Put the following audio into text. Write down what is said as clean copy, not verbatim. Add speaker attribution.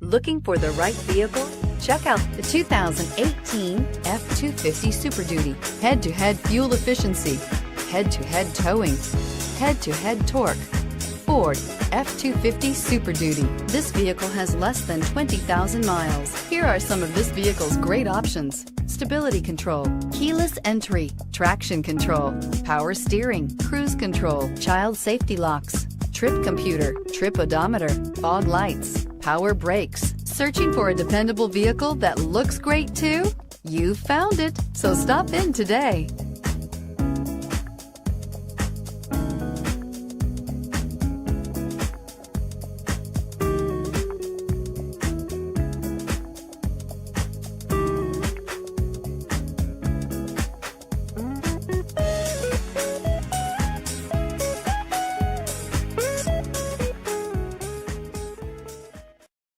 Speaker 1: Looking for the right vehicle? Check out the 2018 F-250 Super Duty. Head-to-head fuel efficiency, head-to-head towing, head-to-head torque. Ford F-250 Super Duty. This vehicle has less than 20,000 miles. Here are some of this vehicle's great options: stability control, keyless entry, traction control, power steering, cruise control, child safety locks, trip computer, trip odometer, fog lights, power brakes. Searching for a dependable vehicle that looks great too? You found it, so stop in today.